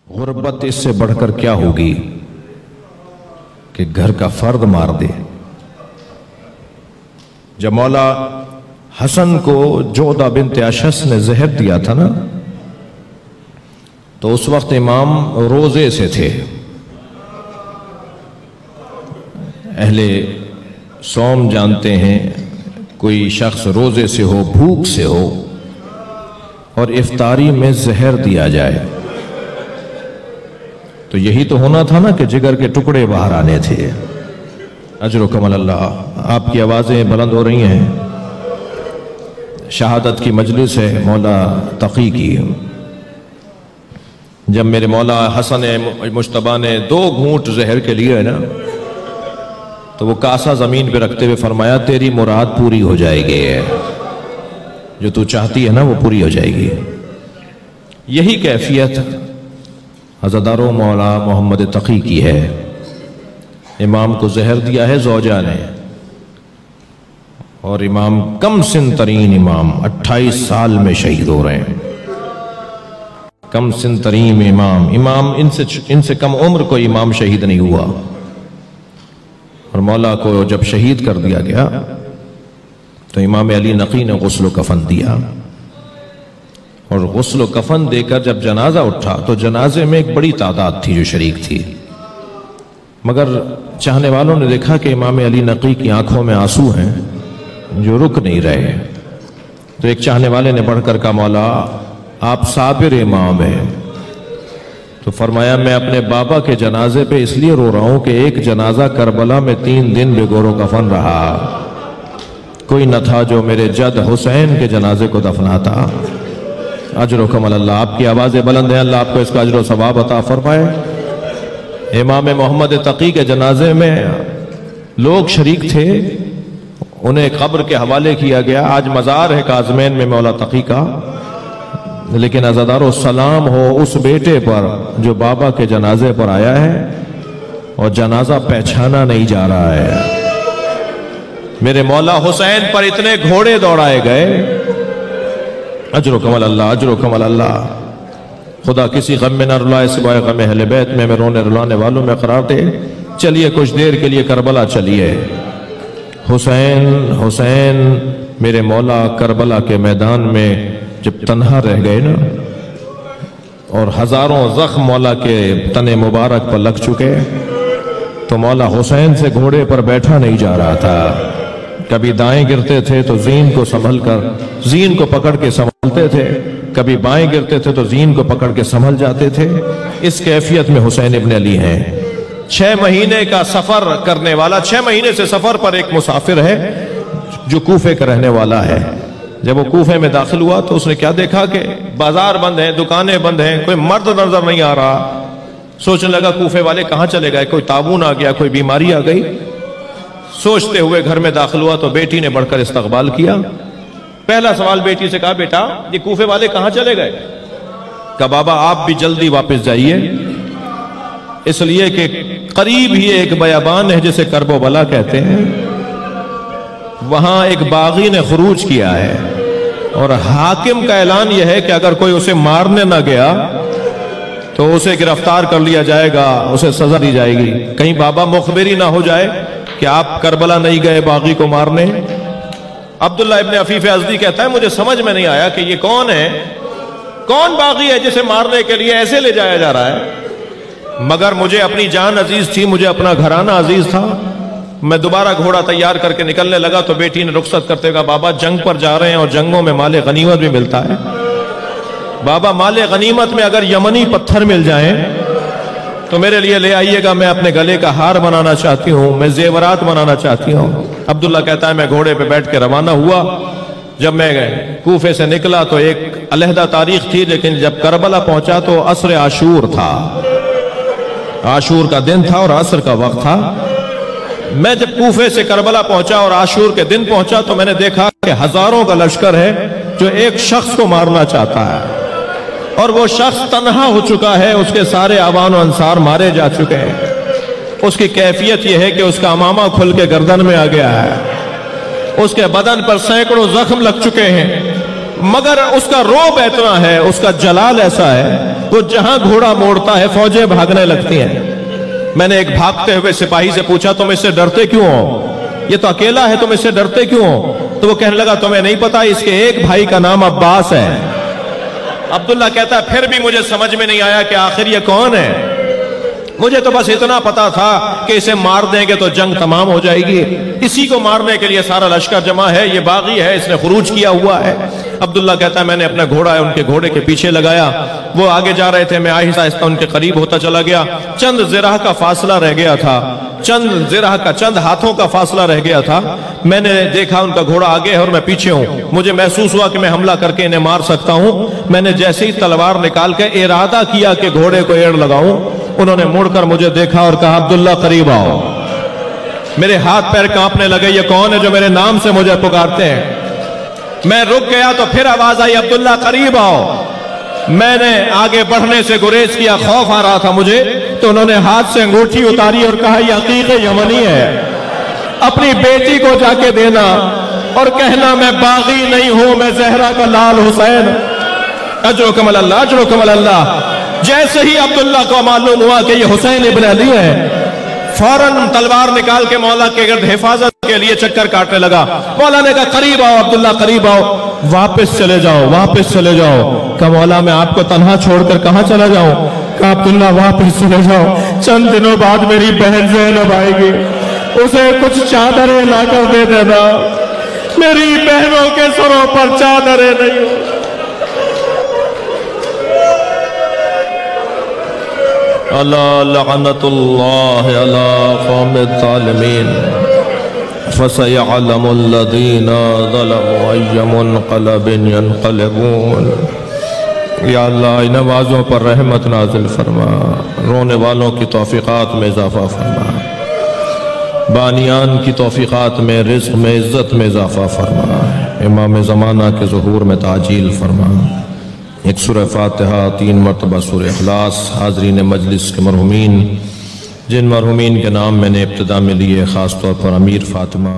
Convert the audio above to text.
غربت اس سے بڑھ کر کیا ہوگی کہ گھر کا فرد مار دے۔ جب مولا حسن کو جودہ بنت اشس نے زہر دیا تھا نا، تو اس وقت امام روزے سے تھے۔ اہل صوم جانتے ہیں، کوئی شخص روزے سے ہو، بھوک سے ہو اور افطاری میں زہر دیا جائے تو یہی تو ہونا تھا نا کہ جگر کے ٹکڑے باہر آنے تھے۔ اجرکم اللہ۔ آپ کی آوازیں بلند ہو رہی ہیں، شہادت کی مجلس ہے مولا تقی کی۔ جب میرے مولا حسن مجتبیٰ نے 2 گھونٹ زہر کے لیے نا، تو وہ کاسا زمین پہ رکھتے ہوئے فرمایا تیری مراد پوری ہو جائے گی، جو تو چاہتی ہے نا وہ پوری ہو جائے گی۔ یہی کیفیت عزادارو مولا محمد تقی کی ہے۔ امام کو زہر دیا ہے زوجہ نے، اور امام کم سن ترین امام 28 سال میں شہید ہو رہے ہیں۔ کم سن ترین امام ان سے کم عمر کوئی امام شہید نہیں ہوا۔ اور مولا کو جب شہید کر دیا گیا تو امام علی نقی نے غسل و کفن دیا، اور غسل و کفن دے کر جب جنازہ اٹھا تو جنازے میں ایک بڑی تعداد تھی جو شریک تھی، مگر چاہنے والوں نے دیکھا کہ امام علی نقی کی آنکھوں میں آنسو ہیں جو رک نہیں رہے، تو ایک چاہنے والے نے بڑھ کر کہا مولا آپ صابر امام ہیں، تو فرمایا میں اپنے بابا کے جنازے پہ اس لیے رو رہا ہوں کہ ایک جنازہ کربلا میں 3 دن بے گور و کفن رہا، کوئی نہ تھا جو میرے جد حسین کے جنازے کو دفناتا۔ اجرکم اللہ۔ آپ کی آوازیں بلند ہیں، اللہ آپ کو اس کا اجر و ثواب عطا فرمائے۔ امام محمد تقی کے جنازے میں لوگ شریک تھے، انہیں قبر کے حوالے کیا گیا۔ آج مزار ہے کاظمین میں مولا تقی کا، لیکن عزادارو سلام ہو اس بیٹے پر جو بابا کے جنازے پر آیا ہے اور جنازہ پہچانا نہیں جا رہا ہے۔ میرے مولا حسین پر اتنے گھوڑے دوڑائے گئے، اجرکم اللہ، اجرکم اللہ۔ خدا کسی غم میں نہ رلائے سوائے غم اہل بیت میں رونے رلانے والوں میں قرار دے۔ چلیے کچھ دیر کے لیے کربلا چلیے۔ حسین حسین میرے مولا کربلا کے میدان میں جب تنہا رہ گئے نا، اور ہزاروں زخم مولا کے تن مبارک پر لگ چکے، تو مولا حسین سے گھوڑے پر بیٹھا نہیں جا رہا تھا۔ کبھی دائیں گرتے تھے تو زین کو سنبھل کر زین کو پکڑ کے سنبھلتے تھے، کبھی بائیں گرتے تھے تو زین کو پکڑ کے سنبھل جاتے تھے۔ اس کیفیت میں حسین ابن علی ہیں۔ 6 مہینے کا سفر کرنے والا، 6 مہینے سے سفر پر ایک مسافر ہے جو کوفے کا رہنے والا ہے۔ جب وہ کوفے میں داخل ہوا تو اس نے کیا دیکھا کہ بازار بند ہیں، دکانیں بند ہیں، کوئی مرد نظر نہیں آ رہا۔ سوچنے لگا کوفے والے کہاں چلے گئے، کوئی طاعون آ گیا، کوئی بیماری آ گئی۔ سوچتے ہوئے گھر میں داخل ہوا تو بیٹی نے بڑھ کر استقبال کیا۔ پہلا سوال بیٹی سے کہا بیٹا یہ کوفے والے کہاں چلے گئے؟ کہا بابا آپ بھی جلدی واپس جائیے، اس لیے کہ قریب ہی ایک بیابان ہے جسے کرب و بلا کہتے ہیں، وہاں ایک باغی نے خروج کیا ہے، اور حاکم کا اعلان یہ ہے کہ اگر کوئی اسے مارنے نہ گیا تو اسے گرفتار کر لیا جائے گا، اسے سزا دی جائے گی۔ کہیں بابا مخبری نہ ہو جائے کہ آپ کربلا نہیں گئے باغی کو مارنے۔ عبداللہ ابن عفیف ازدی کہتا ہے مجھے سمجھ میں نہیں آیا کہ یہ کون ہے، کون باغی ہے جسے مارنے کے لیے ایسے لے جایا جا رہا ہے، مگر مجھے اپنی جان عزیز تھی، مجھے اپنا گھرانہ عزیز تھا۔ میں دوبارہ گھوڑا تیار کر کے نکلنے لگا تو بیٹی نے رخصت کرتے کہا بابا جنگ پر جا رہے ہیں اور جنگوں میں مال غنیمت بھی ملتا ہے، بابا مال غنیمت میں اگر یمنی پتھر مل جائیں تو میرے لیے لے آئیے گا، میں اپنے گلے کا ہار بنانا چاہتی ہوں، میں زیورات بنانا چاہتی ہوں۔ عبداللہ کہتا ہے میں گھوڑے پہ بیٹھ کے روانہ ہوا۔ جب میں کوفے سے نکلا تو ایک علیحدہ تاریخ تھی، لیکن جب کربلا پہنچا تو عصر عاشور تھا، عاشور کا دن تھا اور عصر کا وقت تھا۔ میں جب کوفے سے کربلا پہنچا اور عاشور کے دن پہنچا تو میں نے دیکھا کہ ہزاروں کا لشکر ہے جو ایک شخص کو مارنا چاہتا ہے، اور وہ شخص تنہا ہو چکا ہے، اس کے سارے آوان و انصار مارے جا چکے ہیں۔ اس کی کیفیت یہ ہے کہ اس کا امامہ کھل کے گردن میں آ گیا ہے، اس کے بدن پر سینکڑوں زخم لگ چکے ہیں، مگر اس کا روب اتنا ہے، اس کا جلال ایسا ہے وہ جہاں گھوڑا موڑتا ہے فوجیں بھاگنے لگتی ہیں۔ میں نے ایک بھاگتے ہوئے سپاہی سے پوچھا تم اس سے ڈرتے کیوں ہو؟ یہ تو اکیلا ہے، تم اس سے ڈرتے کیوں ہو؟ تو وہ کہنے لگا تمہیں نہیں پتا اس کے ایک بھائی کا نام عباس ہے۔ عبداللہ کہتا ہے پھر بھی مجھے سمجھ میں نہیں آیا کہ آخر یہ کون ہے، مجھے تو بس اتنا پتا تھا کہ اسے مار دیں گے تو جنگ تمام ہو جائے گی، اسی کو مارنے کے لیے سارا لشکر جمع ہے، یہ باغی ہے، اس نے خروج کیا ہوا ہے۔ عبداللہ کہتا ہے میں نے اپنا گھوڑا ان کے گھوڑے کے پیچھے لگایا، وہ آگے جا رہے تھے، میں آہستہ آہستہ ان کے قریب ہوتا چلا گیا، چند ذراع کا فاصلہ رہ گیا تھا، چند ہاتھوں کا فاصلہ رہ گیا تھا۔ میں نے دیکھا ان کا گھوڑا آگے ہے اور میں پیچھے ہوں، مجھے محسوس ہوا کہ میں حملہ کر کے انہیں مار سکتا ہوں۔ میں نے جیسے ہی تلوار نکال کے ارادہ کیا کہ گھوڑے کو ایڑ لگاؤں، انہوں نے مڑ کر مجھے دیکھا اور کہا عبداللہ قریب آؤ۔ میرے ہاتھ پیر کانپنے لگے، یہ کون ہے جو میرے نام سے مجھے پکارتے ہیں؟ میں رک گیا تو پھر آواز آئی عبداللہ قریب آؤ۔ میں نے آگے بڑھنے سے گریز کیا، خوف آ رہا تھا مجھے، تو انہوں نے ہاتھ سے انگوٹھی اتاری اور کہا یہ عقیق یمنی ہے، اپنی بیٹی کو جا کے دینا اور کہنا میں باغی نہیں ہوں، میں زہرا کا لال حسین۔ اجرکم اللہ، اجرکم اللہ۔ جیسے ہی عبداللہ کو معلوم ہوا کہ یہ حسین ابن علی ہے، فوراً تلوار نکال کے مولا کے گرد حفاظت کے لیے چکر کاٹنے لگا۔ مولا نے کہا قریب آؤ عبداللہ قریب آؤ، واپس چلے جاؤ، واپس چلے جاؤ۔ کہا مولا میں آپ کو تنہا چھوڑ کر کہاں چلا جاؤں؟ کہا عبداللہ واپس چلے جاؤ، چند دنوں بعد میری بہن زینب آئے گی، اسے کچھ چادریں لا کر دے دینا، میری بہنوں کے سروں پر چادریں نہیں۔ اللہ لعنت اللہ علی قوم الظالمین فسيعلم الذین ظلموا أي منقلب ينقلبون۔ یا اللہ ان نوازوں پر رحمت نازل فرما، رونے والوں کی توفیقات میں اضافہ فرما، بانیان کی توفیقات میں، رزق میں، عزت میں اضافہ فرما، امام زمانہ کے ظہور میں تعجیل فرما۔ ایک سورہ فاتحہ، 3 مرتبہ سورہ اخلاص۔ حاضرین مجلس کے مرحومین، جن مرحومین کے نام میں نے ابتدا میں لیے، خاص طور پر امیر فاطمہ